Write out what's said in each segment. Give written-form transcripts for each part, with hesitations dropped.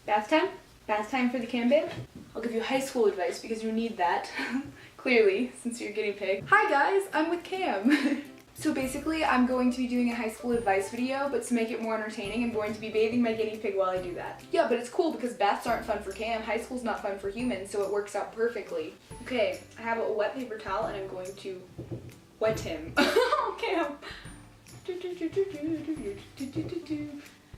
Bath time? Bath time for the cam babe? I'll give you high school advice because you need that, clearly, since you're a guinea pig. Hi guys, I'm with Cam. So basically, I'm going to be doing a high school advice video, but to make it more entertaining, I'm going to be bathing my guinea pig while I do that. Yeah, but it's cool because baths aren't fun for Cam, high school's not fun for humans, so it works out perfectly. Okay, I have a wet paper towel and I'm going to wet him. Cam!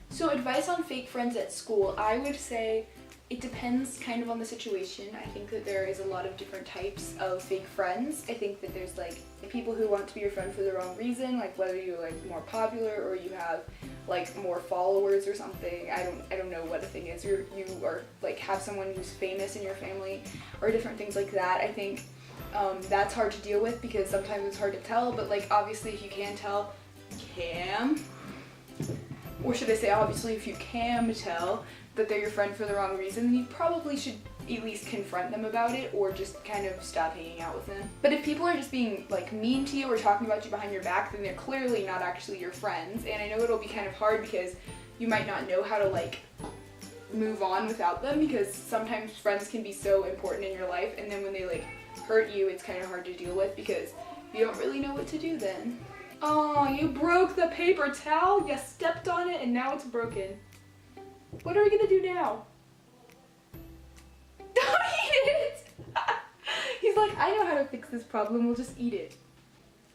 So advice on fake friends at school, I would say it depends kind of on the situation. I think that there is a lot of different types of fake friends. I think that there's like people who want to be your friend for the wrong reason, like whether you're like more popular or you have like more followers or something. I don't know what the thing is. You are like have someone who's famous in your family or different things like that. I think that's hard to deal with because sometimes it's hard to tell, but like obviously if you can tell, Cam, or should I say obviously if you can tell that they're your friend for the wrong reason, then you probably should at least confront them about it or just kind of stop hanging out with them. But if people are just being like mean to you or talking about you behind your back, then they're clearly not actually your friends. And I know it'll be kind of hard because you might not know how to like move on without them, because sometimes friends can be so important in your life and then when they like hurt you, it's kind of hard to deal with because you don't really know what to do then. Oh, you broke the paper towel, you stepped on it and now it's broken. What are we gonna do now? Don't eat it! He's like, I know how to fix this problem, we'll just eat it.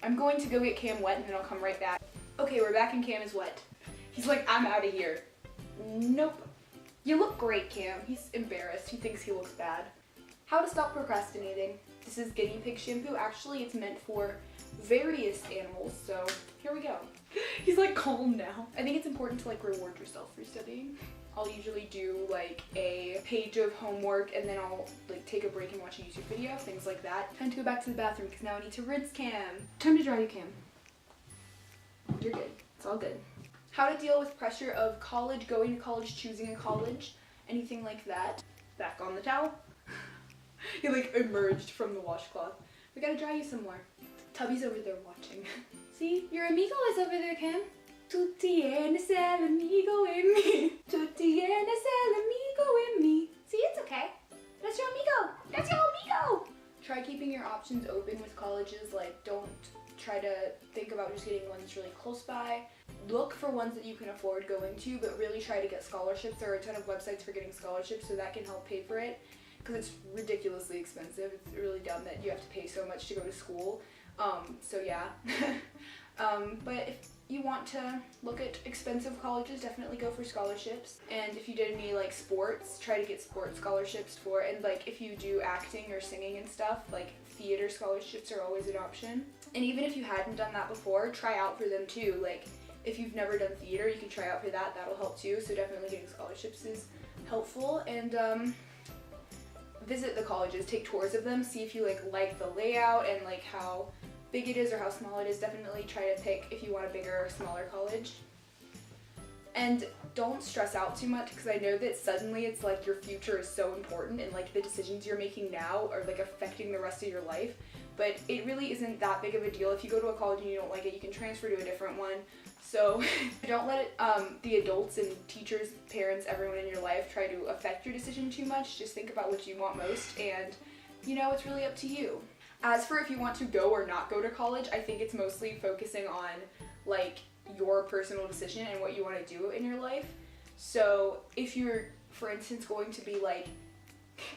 I'm going to go get Cam wet and then I'll come right back. Okay, we're back and Cam is wet. He's like, I'm out of here. Nope. You look great, Cam. He's embarrassed. He thinks he looks bad. How to stop procrastinating. This is guinea pig shampoo. Actually, it's meant for various animals, so here we go. He's like calm now. I think it's important to like reward yourself for studying. I'll usually do like a page of homework and then I'll like take a break and watch a YouTube video, things like that. Time to go back to the bathroom because now I need to rinse Cam. Time to dry you, Cam. You're good. It's all good. How to deal with pressure of college, going to college, choosing a college, anything like that. Back on the towel. He like emerged from the washcloth. We gotta dry you some more. Tubby's over there watching. See, your amigo is over there, Cam. Tu tienes el amigo en mí. Tu tienes el amigo en mí. See, it's okay. That's your amigo. That's your amigo. Try keeping your options open with colleges. Like, don't try to think about just getting ones really close by. Look for ones that you can afford going to, but really try to get scholarships. There are a ton of websites for getting scholarships, so that can help pay for it. Because it's ridiculously expensive. It's really dumb that you have to pay so much to go to school. So yeah. But if you want to look at expensive colleges, definitely go for scholarships. And if you did any like sports, try to get sports scholarships for it. And like if you do acting or singing and stuff, like theater scholarships are always an option. And even if you hadn't done that before, try out for them too. Like if you've never done theater, you can try out for that. That'll help too. So definitely getting scholarships is helpful. And visit the colleges, take tours of them, see if you like the layout and like how big it is or how small it is. Definitely try to pick if you want a bigger or smaller college. And don't stress out too much because I know that suddenly it's like your future is so important and like the decisions you're making now are like affecting the rest of your life. But it really isn't that big of a deal. If you go to a college and you don't like it, you can transfer to a different one. So don't let it, the adults and teachers, parents, everyone in your life try to affect your decision too much. Just think about what you want most and you know, it's really up to you. As for if you want to go or not go to college, I think it's mostly focusing on like your personal decision and what you want to do in your life. So if you're, for instance, going to be like,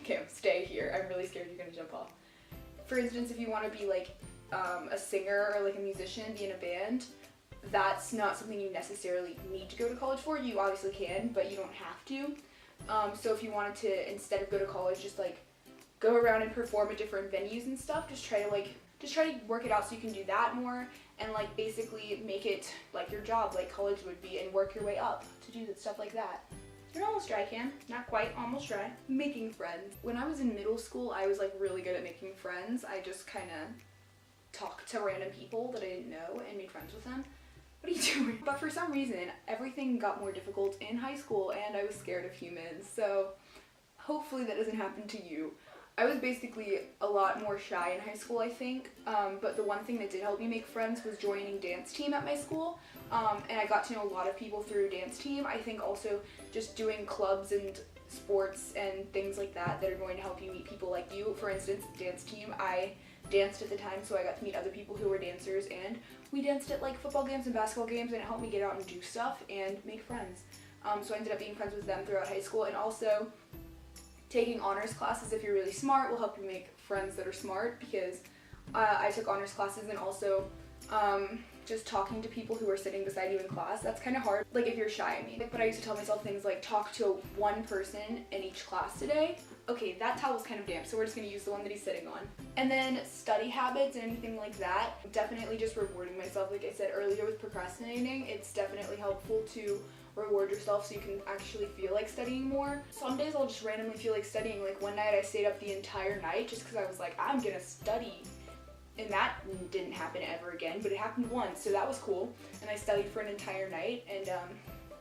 Cam, stay here, I'm really scared you're gonna jump off. For instance, if you want to be like a singer or like a musician, be in a band, that's not something you necessarily need to go to college for. You obviously can, but you don't have to. So if you wanted to, instead of go to college, just like go around and perform at different venues and stuff, just try to work it out so you can do that more and like basically make it like your job like college would be and work your way up to do stuff like that. You're almost dry, Cam. Not quite, almost dry. Making friends. When I was in middle school, I was like really good at making friends. I just kind of talked to random people that I didn't know and made friends with them. What are you doing? But for some reason, everything got more difficult in high school and I was scared of humans. So hopefully that doesn't happen to you. I was basically a lot more shy in high school, I think, but the one thing that did help me make friends was joining dance team at my school, and I got to know a lot of people through dance team. I think also just doing clubs and sports and things like that that are going to help you meet people like you. For instance, dance team, I danced at the time, so I got to meet other people who were dancers, and we danced at like football games and basketball games, and it helped me get out and do stuff and make friends. So I ended up being friends with them throughout high school, and also taking honors classes, if you're really smart, will help you make friends that are smart, because I took honors classes, and also just talking to people who are sitting beside you in class, that's kind of hard, like if you're shy, I mean. But I used to tell myself things like, talk to one person in each class today. Okay, that towel's kind of damp, so we're just going to use the one that he's sitting on. And then study habits and anything like that, definitely just rewarding myself. Like I said earlier with procrastinating, it's definitely helpful to reward yourself so you can actually feel like studying more. Some days I'll just randomly feel like studying. Like one night I stayed up the entire night just because I was like, I'm gonna study. And that didn't happen ever again, but it happened once, so that was cool. And I studied for an entire night, and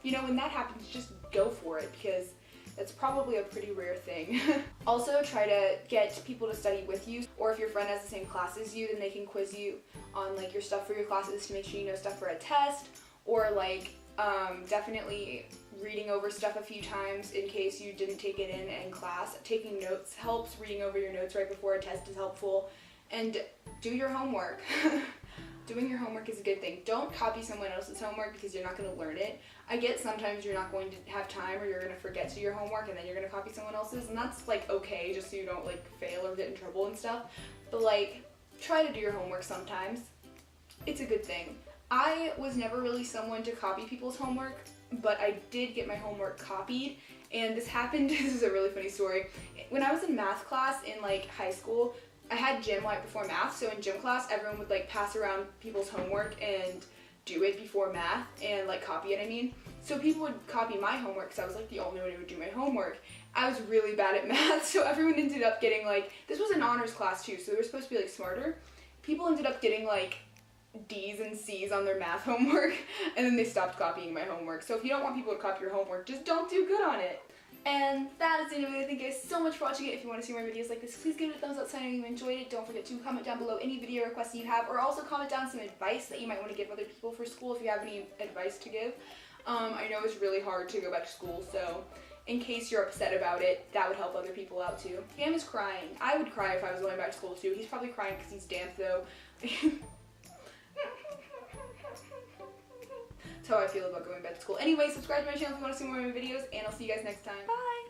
you know, when that happens, just go for it, because that's probably a pretty rare thing. Also, try to get people to study with you, or if your friend has the same class as you, then they can quiz you on like your stuff for your classes to make sure you know stuff for a test, or like definitely reading over stuff a few times in case you didn't take it in class. Taking notes helps. Reading over your notes right before a test is helpful. And do your homework. Doing your homework is a good thing. Don't copy someone else's homework because you're not going to learn it. I get sometimes you're not going to have time, or you're going to forget to do your homework and then you're going to copy someone else's, and that's like okay, just so you don't like fail or get in trouble and stuff. But like, try to do your homework sometimes. It's a good thing. I was never really someone to copy people's homework, but I did get my homework copied, and this happened, this is a really funny story. When I was in math class in like high school, I had gym right before math, so in gym class everyone would like pass around people's homework and do it before math and like copy it, I mean. So people would copy my homework because I was like the only one who would do my homework. I was really bad at math, so everyone ended up getting like, this was an honors class too, so they were supposed to be like smarter. People ended up getting like D's and C's on their math homework, and then they stopped copying my homework. So if you don't want people to copy your homework, just don't do good on it. And that is the end of it. Thank you guys so much for watching it. If you want to see more videos like this, please give it a thumbs up so I know you enjoyed it. Don't forget to comment down below any video requests you have, or also comment down some advice that you might want to give other people for school if you have any advice to give. I know it's really hard to go back to school, so in case you're upset about it, that would help other people out too. Cam is crying. I would cry if I was going back to school too. He's probably crying because he's damp though. That's how I feel about going back to school. Anyway, subscribe to my channel if you want to see more of my videos, and I'll see you guys next time. Bye!